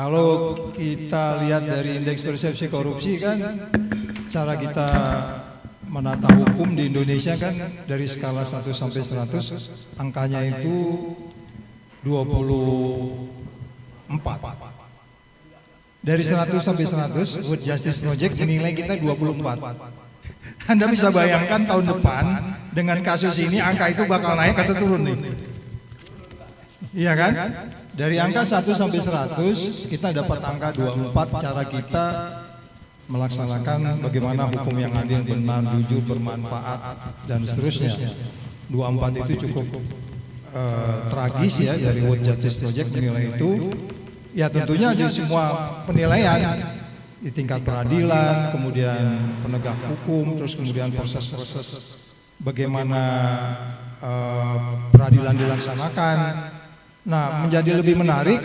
Kalau kita lihat dari indeks persepsi korupsi kan, cara kita menata hukum di Indonesia kan dari skala 1 sampai 100, angkanya itu 24. Dari 100 sampai 100, World Justice Project menilai kita 24. Anda bisa bayangkan tahun depan dengan kasus ini angka itu bakal naik atau turun nih? Iya kan? Dari angka 1 sampai 100 kita dapat angka 24, cara kita melaksanakan bagaimana hukum yang adil, benar, jujur, bermanfaat dan seterusnya. 24 itu cukup tragis ya dari World Justice Project menilai itu. Ya tentunya di semua penilaian di tingkat peradilan, kemudian penegak hukum, terus kemudian proses-proses bagaimana peradilan dilaksanakan. Nah, menjadi lebih menarik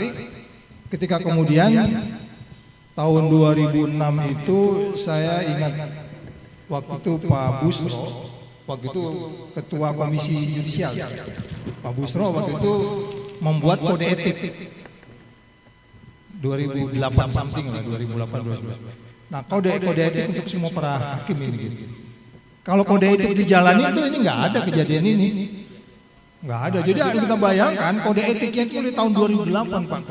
ketika kemudian tahun 2006 itu saya ingat waktu itu Pak Busro, waktu itu Ketua Komisi Yudisial, Pak Busro waktu itu membuat kode etik 2008 something lah, 2008 2009. Nah, kode etik untuk semua para hakim ini. Kalau kode etik dijalani itu ini nggak ada kejadian ini. Nggak ada. Jadi kita bayangkan kode etiknya itu di tahun 2008 Pak.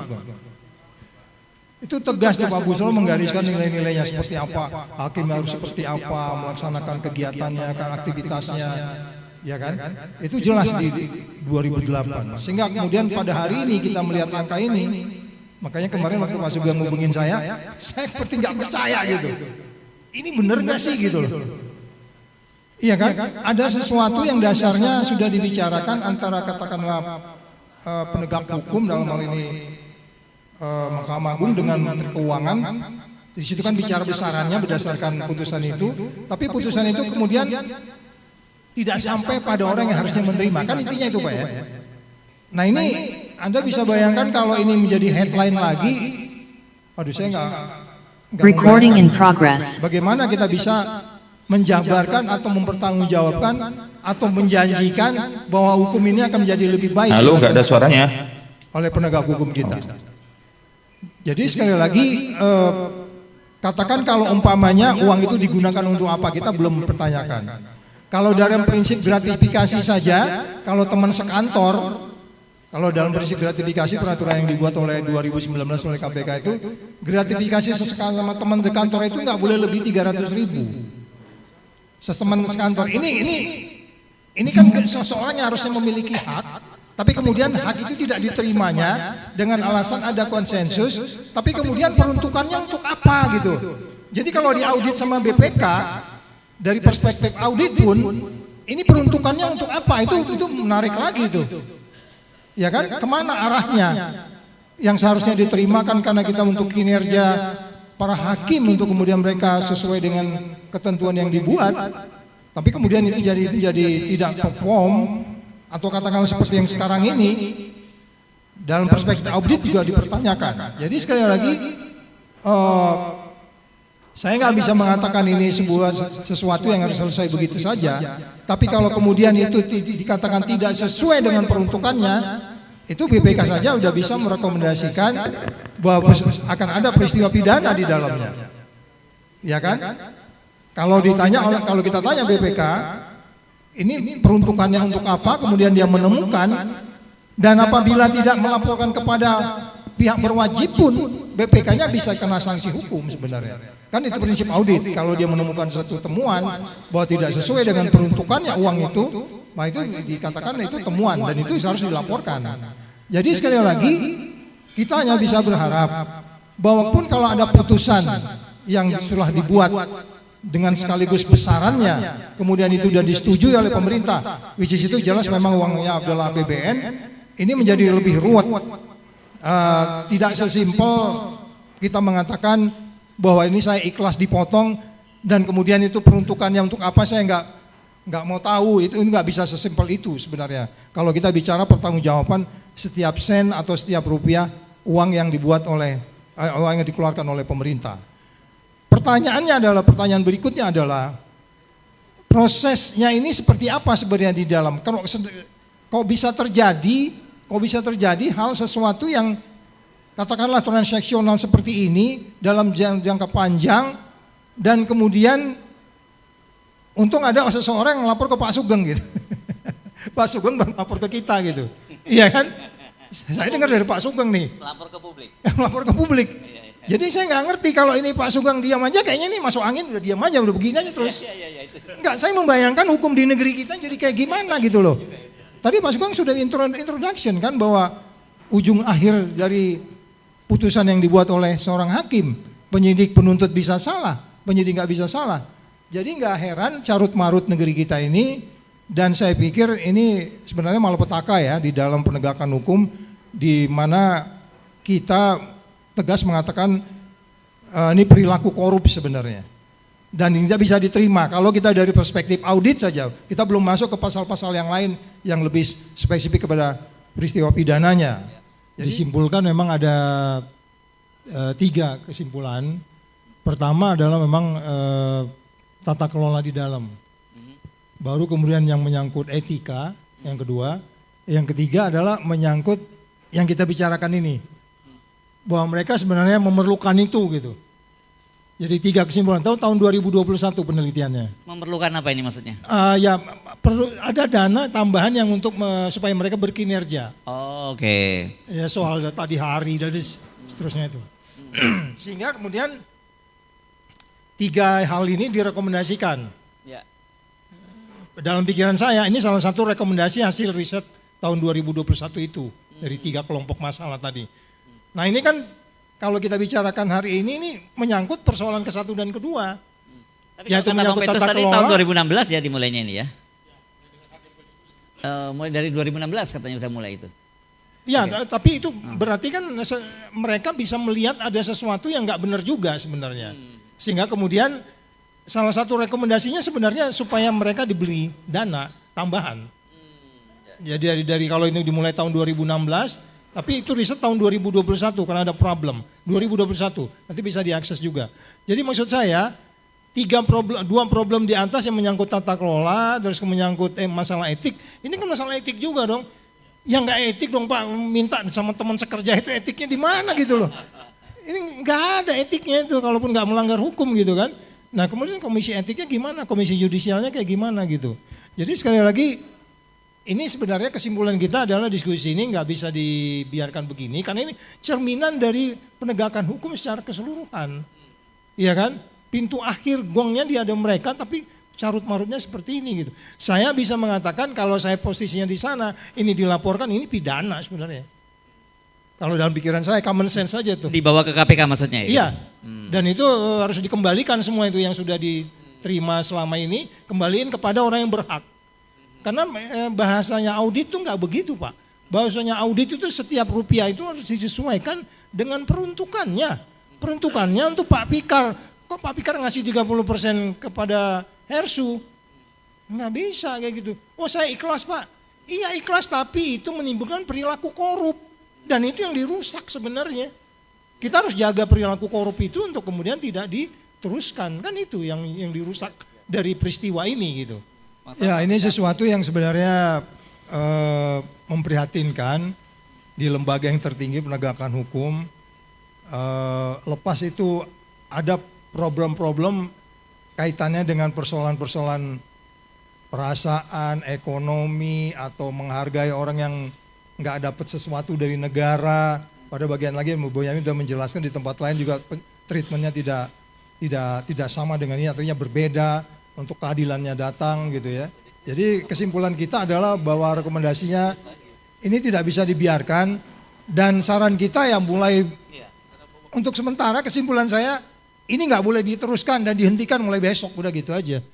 Itu tegas tuh Pak Busro menggariskan nilai-nilainya seperti apa, hakim harus seperti apa, melaksanakan kegiatannya, aktivitasnya, ya kan? Itu jelas di 2008. Sehingga kemudian pada hari ini kita melihat angka ini, makanya kemarin waktu Pak Sugeng ngubungin saya seperti nggak percaya gitu. Ini bener nggak sih gitu loh? Iya kan? Ada sesuatu yang dasarnya sudah dibicarakan antara katakanlah penegak hukum dalam hal ini Mahkamah Agung dengan Menteri Keuangan. Di situ kan bicara besarannya berdasarkan putusan itu, tapi putusan itu kemudian tidak sampai pada orang yang harusnya menerima. Kan intinya itu Pak ya. Nah ini Anda bisa bayangkan kalau ini menjadi headline lagi, aduh saya nggak Recording in progress. bagaimana kita bisa menjabarkan atau mempertanggungjawabkan atau menjanjikan bahwa hukum ini akan menjadi lebih baik. Halo, nggak ada suaranya. Oleh penegak hukum kita. Jadi sekali lagi katakan kalau umpamanya uang itu digunakan untuk apa, kita belum mempertanyakan. Kalau dalam prinsip gratifikasi saja, kalau teman sekantor, kalau dalam prinsip gratifikasi peraturan yang dibuat oleh 2019 oleh KPK itu, gratifikasi sama teman sekantor itu nggak boleh lebih 300.000. Sesemen sekantor ini kan seseorang yang harusnya memiliki hak, tapi kemudian hak itu tidak diterimanya dengan alasan ada konsensus, tapi kemudian peruntukannya untuk apa gitu. Jadi kalau diaudit sama BPK dari perspektif audit pun, ini peruntukannya untuk apa? Itu menarik lagi itu, ya kan? Kemana arahnya? Yang seharusnya diterima kan karena kita untuk kinerja para hakim untuk kemudian mereka sesuai dengan ketentuan yang dibuat, tapi kemudian itu jadi tidak perform atau katakanlah seperti yang sekarang ini dalam perspektif audit juga dipertanyakan. Jadi sekali lagi saya nggak bisa mengatakan ini sesuatu yang harus selesai begitu saja, tapi kalau kemudian itu dikatakan tidak sesuai dengan peruntukannya, itu BPK saja sudah bisa merekomendasikan bahwa akan ada peristiwa pidana di dalamnya, ya kan? Kalau kita tanya BPK, ini peruntukannya untuk apa? Kemudian dia menemukan, dan apabila tidak melaporkan kepada pihak berwajib pun, BPK-nya bisa kena sanksi hukum sebenarnya. Kan itu prinsip audit. Kalau dia menemukan satu temuan bahwa tidak sesuai dengan peruntukannya uang itu, maka itu dikatakan itu temuan dan itu harus dilaporkan. Jadi sekali lagi kita hanya bisa berharap bahwa pun kalau ada putusan yang setelah dibuat dengan sekaligus besarannya, kemudian itu sudah disetujui oleh pemerintah, which is itu jelas memang uangnya adalah APBN, ini menjadi lebih ruwet. Tidak sesimpel kita mengatakan bahwa ini saya ikhlas dipotong dan kemudian itu peruntukannya untuk apa saya nggak mau tahu, itu nggak bisa sesimpel itu sebenarnya. Kalau kita bicara pertanggungjawaban setiap sen atau setiap rupiah uang yang uang yang dikeluarkan oleh pemerintah. Pertanyaan berikutnya adalah prosesnya ini seperti apa sebenarnya di dalam? Kok bisa terjadi hal sesuatu yang katakanlah transaksional seperti ini dalam jangka panjang, dan kemudian untung ada seseorang yang lapor ke Pak Sugeng gitu. Pak Sugeng baru lapor ke kita gitu. Iya kan? Saya dengar dari Pak Sugeng nih. Lapor ke publik. Lapor ke publik. Jadi saya nggak ngerti kalau ini Pak Sugeng diam aja, kayaknya ini masuk angin udah diam aja, udah begini aja terus. Enggak, saya membayangkan hukum di negeri kita jadi kayak gimana gitu loh. Tadi Pak Sugeng sudah introduction kan bahwa ujung akhir dari putusan yang dibuat oleh seorang hakim, penyidik penuntut bisa salah, penyidik nggak bisa salah. Jadi nggak heran carut marut negeri kita ini, dan saya pikir ini sebenarnya malapetaka ya di dalam penegakan hukum, di mana kita tegas mengatakan ini perilaku korup sebenarnya, dan tidak bisa diterima kalau kita dari perspektif audit saja. Kita belum masuk ke pasal-pasal yang lain yang lebih spesifik kepada peristiwa pidananya. Jadi simpulkan memang ada 3 kesimpulan. Pertama adalah memang tata kelola di dalam. Baru kemudian yang menyangkut etika, yang kedua. Yang ketiga adalah menyangkut yang kita bicarakan ini, bahwa mereka sebenarnya memerlukan itu gitu. Jadi 3 kesimpulan. Tahun 2021 penelitiannya. Memerlukan apa ini maksudnya? Ya perlu ada dana tambahan yang untuk supaya mereka berkinerja. Oh, oke. Ya soal tadi hari dan seterusnya itu. Sehingga kemudian 3 hal ini direkomendasikan. Ya. Dalam pikiran saya ini salah satu rekomendasi hasil riset tahun 2021 itu dari 3 kelompok masalah tadi. Nah ini kan kalau kita bicarakan hari ini menyangkut persoalan ke-1 dan ke-2. Tapi yaitu menyangkut tata kelola. Tahun 2016 ya dimulainya ini ya. Mulai dari 2016 katanya sudah mulai itu. Ya, tapi itu berarti kan mereka bisa melihat ada sesuatu yang nggak benar juga sebenarnya. Sehingga kemudian salah satu rekomendasinya sebenarnya supaya mereka diberi dana tambahan. Jadi dari kalau ini dimulai tahun 2016. Tapi itu riset tahun 2021 karena ada problem. 2021 nanti bisa diakses juga. Jadi maksud saya 2 problem di atas yang menyangkut tata kelola, terus menyangkut masalah etik. Ini kan masalah etik juga dong. Yang nggak etik dong Pak, minta sama teman sekerja itu etiknya di mana gitu loh. Ini nggak ada etiknya itu kalaupun nggak melanggar hukum gitu kan. Nah kemudian komisi etiknya gimana, komisi yudisialnya kayak gimana gitu. Jadi sekali lagi ini sebenarnya kesimpulan kita adalah diskusi ini nggak bisa dibiarkan begini karena ini cerminan dari penegakan hukum secara keseluruhan, iya kan? Pintu akhir gongnya di ada mereka, tapi carut marutnya seperti ini gitu. Saya bisa mengatakan kalau saya posisinya di sana, ini dilaporkan ini pidana sebenarnya. Kalau dalam pikiran saya common sense saja tuh. Dibawa ke KPK maksudnya? Ya? Iya. Dan itu harus dikembalikan semua itu yang sudah diterima selama ini, kembaliin kepada orang yang berhak. Karena bahasanya audit itu nggak begitu Pak. Bahasanya audit itu setiap rupiah itu harus disesuaikan dengan peruntukannya. Peruntukannya untuk Pak Fikar. Kok Pak Fikar ngasih 30% kepada Hersu? Nggak bisa kayak gitu. Oh saya ikhlas Pak. Iya ikhlas tapi itu menimbulkan perilaku korup. Dan itu yang dirusak sebenarnya. Kita harus jaga perilaku korup itu untuk kemudian tidak diteruskan. Kan itu yang dirusak dari peristiwa ini gitu. Ya ini sesuatu yang sebenarnya memprihatinkan di lembaga yang tertinggi penegakan hukum. Lepas itu ada problem-problem kaitannya dengan persoalan-persoalan perasaan, ekonomi, atau menghargai orang yang nggak dapat sesuatu dari negara. Pada bagian lagi Bu Boyani sudah menjelaskan di tempat lain juga treatmentnya tidak sama dengan ini, artinya berbeda. Untuk keadilannya datang gitu ya. Jadi kesimpulan kita adalah bahwa rekomendasinya ini tidak bisa dibiarkan, dan saran kita yang mulai untuk sementara kesimpulan saya ini nggak boleh diteruskan dan dihentikan mulai besok, udah gitu aja.